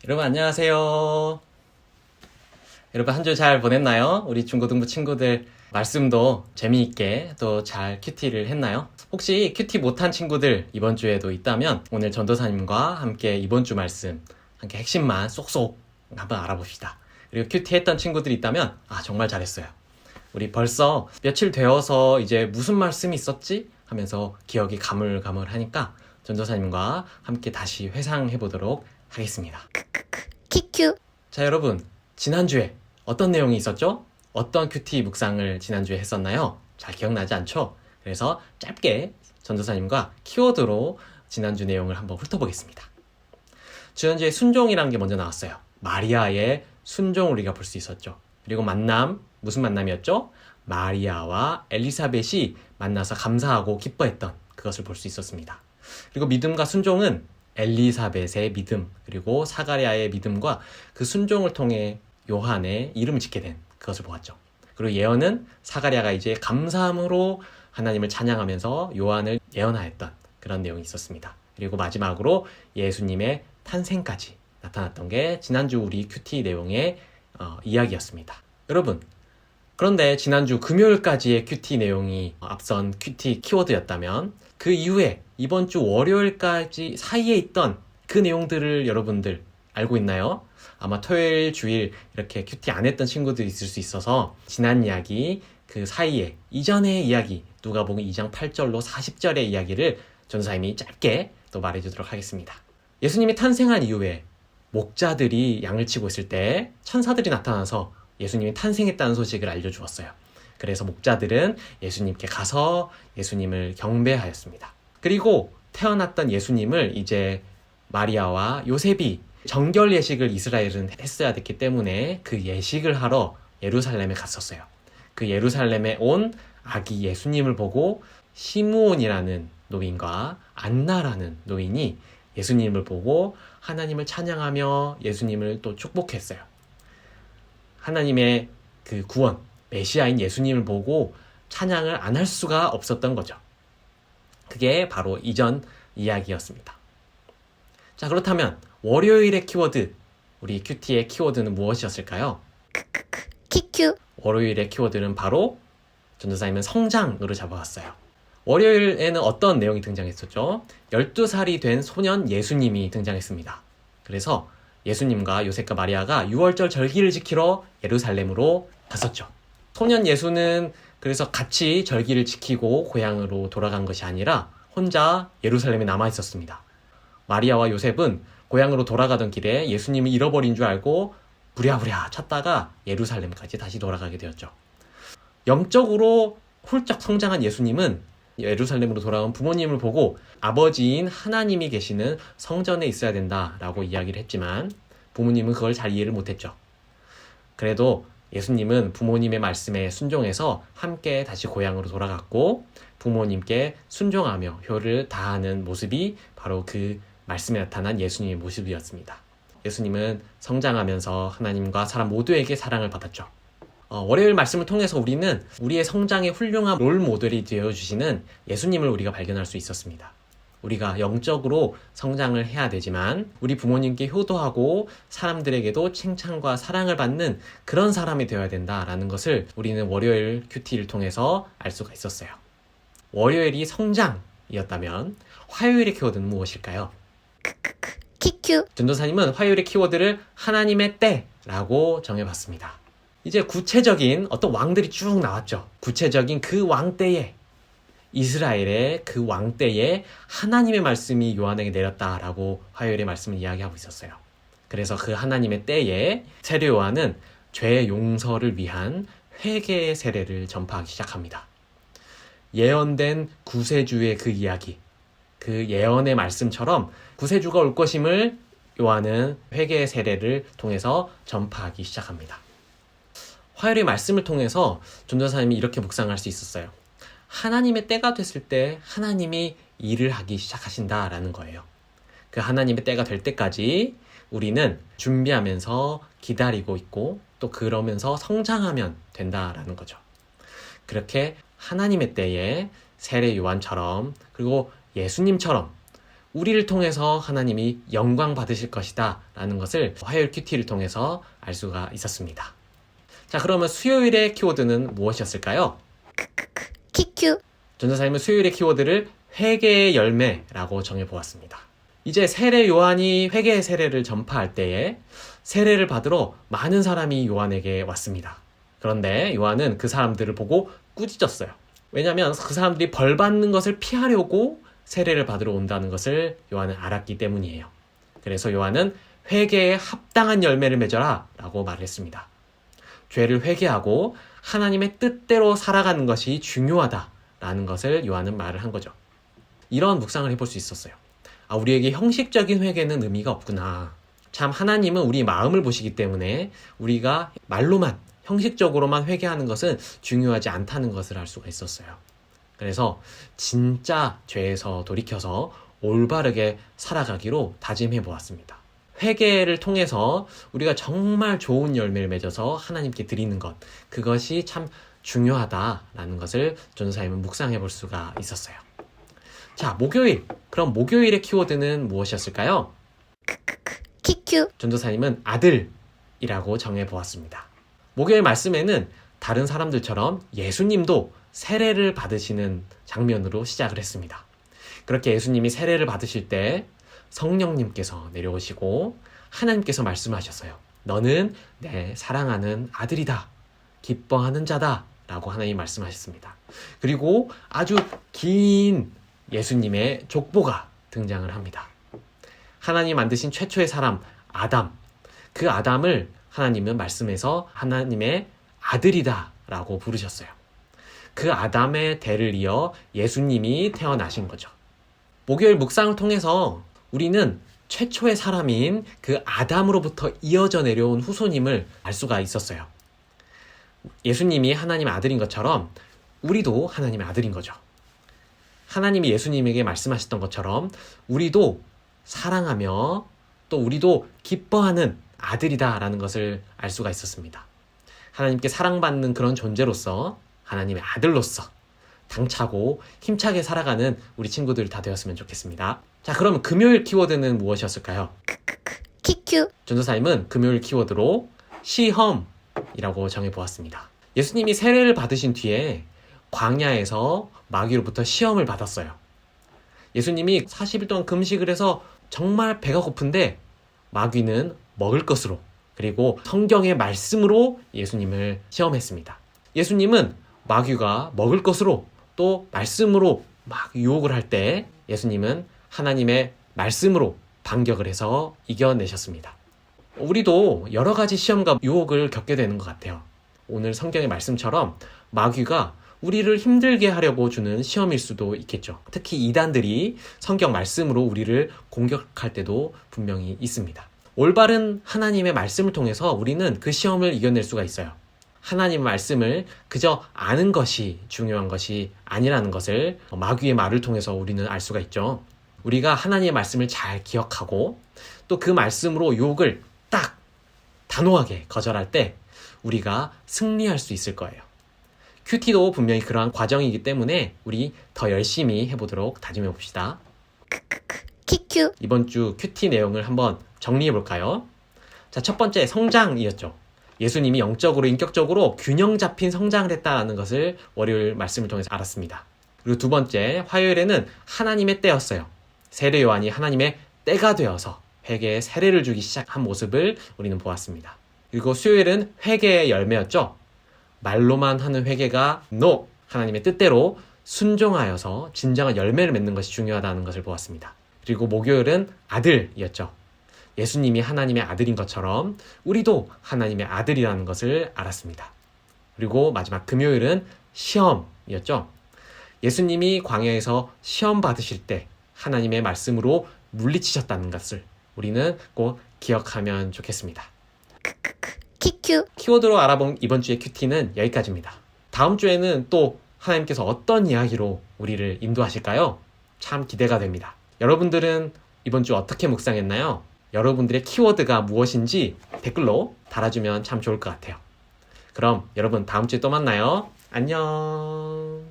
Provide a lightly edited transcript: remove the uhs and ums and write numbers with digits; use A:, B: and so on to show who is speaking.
A: 여러분 안녕하세요. 여러분 한 주 잘 보냈나요? 우리 중고등부 친구들 말씀도 재미있게 또 잘 큐티를 했나요? 혹시 큐티 못한 친구들 이번 주에도 있다면 오늘 전도사님과 함께 이번 주 말씀 함께 핵심만 쏙쏙 한번 알아봅시다. 그리고 큐티 했던 친구들이 있다면 정말 잘했어요. 우리 벌써 며칠 되어서 이제 무슨 말씀이 있었지? 하면서 기억이 가물가물하니까 전도사님과 함께 다시 회상해 보도록 하겠습니다.
B: 키큐.
A: 자, 여러분, 지난주에 어떤 내용이 있었죠? 어떤 큐티 묵상을 지난주에 했었나요? 잘 기억나지 않죠? 그래서 짧게 전도사님과 키워드로 지난주 내용을 한번 훑어보겠습니다. 지난주에 순종이라는 게 먼저 나왔어요. 마리아의 순종을 우리가 볼 수 있었죠. 그리고 만남, 무슨 만남이었죠? 마리아와 엘리사벳이 만나서 감사하고 기뻐했던 그것을 볼 수 있었습니다. 그리고 믿음과 순종은 엘리사벳의 믿음, 그리고 사가랴의 믿음과 그 순종을 통해 요한의 이름을 짓게 된 그것을 보았죠. 그리고 예언은 사가랴가 이제 감사함으로 하나님을 찬양하면서 요한을 예언하였던 그런 내용이 있었습니다. 그리고 마지막으로 예수님의 탄생까지 나타났던 게 지난주 우리 큐티 내용의 이야기였습니다. 여러분, 그런데 지난주 금요일까지의 큐티 내용이 앞선 큐티 키워드였다면 그 이후에 이번 주 월요일까지 사이에 있던 그 내용들을 여러분들 알고 있나요? 아마 토요일, 주일 이렇게 큐티 안 했던 친구들이 있을 수 있어서 지난 이야기, 그 사이에 이전의 이야기, 누가복음 2장 8절로 40절의 이야기를 전도사님이 짧게 또 말해주도록 하겠습니다. 예수님이 탄생한 이후에 목자들이 양을 치고 있을 때 천사들이 나타나서 예수님이 탄생했다는 소식을 알려주었어요. 그래서 목자들은 예수님께 가서 예수님을 경배하였습니다. 그리고 태어났던 예수님을 이제 마리아와 요셉이 정결 예식을 이스라엘은 했어야 됐기 때문에 그 예식을 하러 예루살렘에 갔었어요. 그 예루살렘에 온 아기 예수님을 보고 시므온이라는 노인과 안나라는 노인이 예수님을 보고 하나님을 찬양하며 예수님을 또 축복했어요. 하나님의 그 구원, 메시아인 예수님을 보고 찬양을 안 할 수가 없었던 거죠. 그게 바로 이전 이야기였습니다. 자, 그렇다면 월요일의 키워드, 우리 큐티의 키워드는 무엇이었을까요?
B: 키큐.
A: 월요일의 키워드는 바로 전도사님은 성장으로 잡아왔어요. 월요일에는 어떤 내용이 등장했었죠? 12살이 된 소년 예수님이 등장했습니다. 그래서 예수님과 요셉과 마리아가 6월절 절기를 지키러 예루살렘으로 갔었죠. 소년 예수는 그래서 같이 절기를 지키고 고향으로 돌아간 것이 아니라 혼자 예루살렘에 남아 있었습니다. 마리아와 요셉은 고향으로 돌아가던 길에 예수님을 잃어버린 줄 알고 부랴부랴 찾다가 예루살렘까지 다시 돌아가게 되었죠. 영적으로 훌쩍 성장한 예수님은 예루살렘으로 돌아온 부모님을 보고 아버지인 하나님이 계시는 성전에 있어야 된다라고 이야기를 했지만 부모님은 그걸 잘 이해를 못했죠. 그래도 예수님은 부모님의 말씀에 순종해서 함께 다시 고향으로 돌아갔고 부모님께 순종하며 효를 다하는 모습이 바로 그 말씀에 나타난 예수님의 모습이었습니다. 예수님은 성장하면서 하나님과 사람 모두에게 사랑을 받았죠. 월요일 말씀을 통해서 우리는 우리의 성장의 훌륭한 롤 모델이 되어주시는 예수님을 우리가 발견할 수 있었습니다. 우리가 영적으로 성장을 해야 되지만 우리 부모님께 효도하고 사람들에게도 칭찬과 사랑을 받는 그런 사람이 되어야 된다라는 것을 우리는 월요일 큐티를 통해서 알 수가 있었어요. 월요일이 성장이었다면 화요일의 키워드는 무엇일까요?
B: 키큐.
A: 전도사님은 화요일의 키워드를 하나님의 때라고 정해봤습니다. 이제 구체적인 어떤 왕들이 쭉 나왔죠. 구체적인 그 왕 때에 이스라엘의 그 왕 때에 하나님의 말씀이 요한에게 내렸다라고 화요일의 말씀을 이야기하고 있었어요. 그래서 그 하나님의 때에 세례 요한은 죄 용서를 위한 회개의 세례를 전파하기 시작합니다. 예언된 구세주의 그 이야기, 그 예언의 말씀처럼 구세주가 올 것임을 요한은 회개의 세례를 통해서 전파하기 시작합니다. 화요일의 말씀을 통해서 전도사님이 이렇게 묵상할 수 있었어요. 하나님의 때가 됐을 때 하나님이 일을 하기 시작하신다라는 거예요. 그 하나님의 때가 될 때까지 우리는 준비하면서 기다리고 있고 또 그러면서 성장하면 된다라는 거죠. 그렇게 하나님의 때에 세례 요한처럼 그리고 예수님처럼 우리를 통해서 하나님이 영광 받으실 것이다 라는 것을 화요일 큐티를 통해서 알 수가 있었습니다. 자, 그러면 수요일의 키워드는 무엇이었을까요?
B: 키큐.
A: 전도사님은 수요일의 키워드를 회개의 열매라고 정해보았습니다. 이제 세례 요한이 회개의 세례를 전파할 때에 세례를 받으러 많은 사람이 요한에게 왔습니다. 그런데 요한은 그 사람들을 보고 꾸짖었어요. 왜냐하면 그 사람들이 벌 받는 것을 피하려고 세례를 받으러 온다는 것을 요한은 알았기 때문이에요. 그래서 요한은 회개에 합당한 열매를 맺어라 라고 말을 했습니다. 죄를 회개하고 하나님의 뜻대로 살아가는 것이 중요하다라는 것을 요한은 말을 한 거죠. 이런 묵상을 해볼 수 있었어요. 아, 우리에게 형식적인 회개는 의미가 없구나. 참 하나님은 우리 마음을 보시기 때문에 우리가 말로만 형식적으로만 회개하는 것은 중요하지 않다는 것을 알 수가 있었어요. 그래서 진짜 죄에서 돌이켜서 올바르게 살아가기로 다짐해 보았습니다. 회개를 통해서 우리가 정말 좋은 열매를 맺어서 하나님께 드리는 것, 그것이 참 중요하다라는 것을 전도사님은 묵상해 볼 수가 있었어요. 자, 목요일. 그럼 목요일의 키워드는 무엇이었을까요?
B: 키큐.
A: 전도사님은 아들이라고 정해 보았습니다. 목요일 말씀에는 다른 사람들처럼 예수님도 세례를 받으시는 장면으로 시작을 했습니다. 그렇게 예수님이 세례를 받으실 때 성령님께서 내려오시고 하나님께서 말씀하셨어요. 너는 내 사랑하는 아들이다. 기뻐하는 자다. 라고 하나님이 말씀하셨습니다. 그리고 아주 긴 예수님의 족보가 등장을 합니다. 하나님 만드신 최초의 사람 아담, 그 아담을 하나님은 말씀에서 하나님의 아들이다 라고 부르셨어요. 그 아담의 대를 이어 예수님이 태어나신 거죠. 목요일 묵상을 통해서 우리는 최초의 사람인 그 아담으로부터 이어져 내려온 후손임을 알 수가 있었어요. 예수님이 하나님의 아들인 것처럼 우리도 하나님의 아들인 거죠. 하나님이 예수님에게 말씀하셨던 것처럼 우리도 사랑하며 또 우리도 기뻐하는 아들이다라는 것을 알 수가 있었습니다. 하나님께 사랑받는 그런 존재로서 하나님의 아들로서 당차고 힘차게 살아가는 우리 친구들 다 되었으면 좋겠습니다. 자, 그럼 금요일 키워드는 무엇이었을까요?
B: 키큐.
A: 전도사님은 금요일 키워드로 시험이라고 정해보았습니다. 예수님이 세례를 받으신 뒤에 광야에서 마귀로부터 시험을 받았어요. 예수님이 40일 동안 금식을 해서 정말 배가 고픈데 마귀는 먹을 것으로 그리고 성경의 말씀으로 예수님을 시험했습니다. 예수님은 마귀가 먹을 것으로 또 말씀으로 막 유혹을 할 때 예수님은 하나님의 말씀으로 반격을 해서 이겨내셨습니다. 우리도 여러 가지 시험과 유혹을 겪게 되는 것 같아요. 오늘 성경의 말씀처럼 마귀가 우리를 힘들게 하려고 주는 시험일 수도 있겠죠. 특히 이단들이 성경 말씀으로 우리를 공격할 때도 분명히 있습니다. 올바른 하나님의 말씀을 통해서 우리는 그 시험을 이겨낼 수가 있어요. 하나님의 말씀을 그저 아는 것이 중요한 것이 아니라는 것을 마귀의 말을 통해서 우리는 알 수가 있죠. 우리가 하나님의 말씀을 잘 기억하고 또 그 말씀으로 유혹을 딱 단호하게 거절할 때 우리가 승리할 수 있을 거예요. 큐티도 분명히 그러한 과정이기 때문에 우리 더 열심히 해보도록 다짐해 봅시다.
B: 키큐.
A: 이번 주 큐티 내용을 한번 정리해 볼까요? 자, 첫 번째 성장이었죠. 예수님이 영적으로 인격적으로 균형 잡힌 성장을 했다는 것을 월요일 말씀을 통해서 알았습니다. 그리고 두 번째 화요일에는 하나님의 때였어요. 세례 요한이 하나님의 때가 되어서 회개에 세례를 주기 시작한 모습을 우리는 보았습니다. 그리고 수요일은 회개의 열매였죠. 말로만 하는 회개가 NO! 하나님의 뜻대로 순종하여서 진정한 열매를 맺는 것이 중요하다는 것을 보았습니다. 그리고 목요일은 아들이었죠. 예수님이 하나님의 아들인 것처럼 우리도 하나님의 아들이라는 것을 알았습니다. 그리고 마지막 금요일은 시험이었죠. 예수님이 광야에서 시험 받으실 때 하나님의 말씀으로 물리치셨다는 것을 우리는 꼭 기억하면 좋겠습니다.
B: 키큐.
A: 키워드로 알아본 이번 주의 큐티는 여기까지입니다. 다음 주에는 또 하나님께서 어떤 이야기로 우리를 인도하실까요? 참 기대가 됩니다. 여러분들은 이번 주 어떻게 묵상했나요? 여러분들의 키워드가 무엇인지 댓글로 달아주면 참 좋을 것 같아요. 그럼 여러분 다음 주에 또 만나요. 안녕.